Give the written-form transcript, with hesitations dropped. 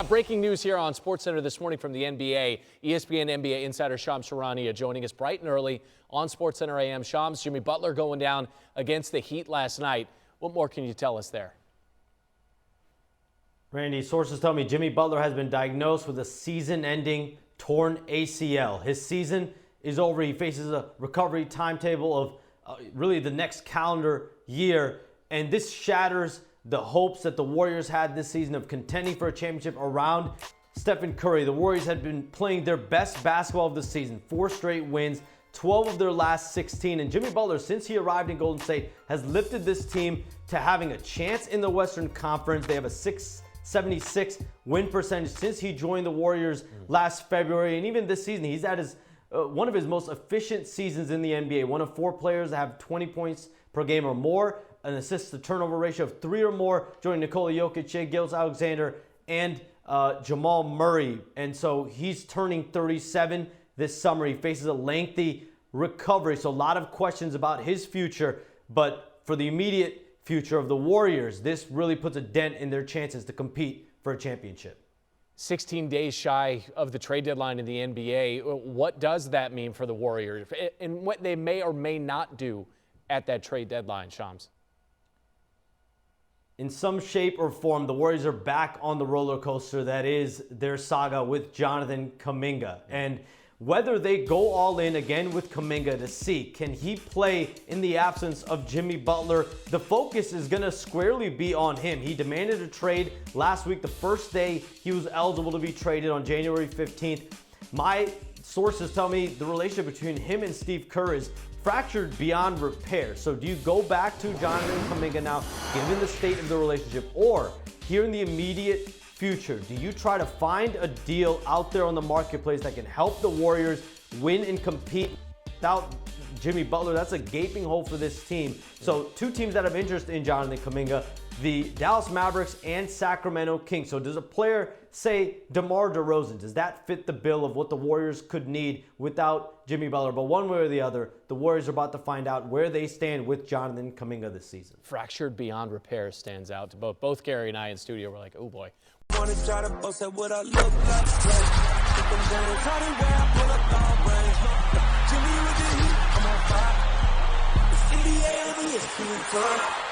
Breaking news here on SportsCenter this morning from the NBA. ESPN NBA insider Charania joining us bright and early on SportsCenter AM. Shams, Jimmy Butler going down against the Heat last night. What more can you tell us there? Randy, sources tell me Jimmy Butler has been diagnosed with a season-ending torn ACL. His season is over. He faces a recovery timetable of really the next calendar year, and this shatters the hopes that the Warriors had this season of contending for a championship around Stephen Curry. The Warriors had been playing their best basketball of the season, 4 straight wins, 12 of their last 16. And Jimmy Butler, since he arrived in Golden State, has lifted this team to having a chance in the Western Conference. They have a 676 win percentage since he joined the Warriors last February. And even this season, he's had one of his most efficient seasons in the NBA. One of 4 players that have 20 points per game or more, an assist-to-turnover ratio of 3 or more, joining Nikola Jokic, Shai Gilgeous-Alexander, and Jamal Murray. And so he's turning 37 this summer. He faces a lengthy recovery, so a lot of questions about his future. But for the immediate future of the Warriors, this really puts a dent in their chances to compete for a championship. 16 days shy of the trade deadline in the NBA. What does that mean for the Warriors and what they may or may not do at that trade deadline, Shams? In some shape or form, the Warriors are back on the roller coaster that is their saga with Jonathan Kuminga. And whether they go all in again with Kuminga to see, can he play in the absence of Jimmy Butler, the focus is going to squarely be on him. He demanded a trade last week, the first day he was eligible to be traded on January 15th. My sources tell me the relationship between him and Steve Kerr is fractured beyond repair. So do you go back to Jonathan Kuminga now, given the state of the relationship, or here in the immediate future, do you try to find a deal out there on the marketplace that can help the Warriors win and compete without Jimmy Butler? That's a gaping hole for this team. So 2 teams that have interest in Jonathan Kuminga, the Dallas Mavericks and Sacramento Kings. So does a player, say DeMar DeRozan, does that fit the bill of what the Warriors could need without Jimmy Butler? But one way or the other, the Warriors are about to find out where they stand with Jonathan Kuminga this season. Fractured beyond repair stands out to both Gary and I in studio. We're like, oh boy. Wanna try to boast at what I look like. Keep them down and try to wear I pull up long range. Jimmy with the heat, I'm on fire. It's NBA on ESPN.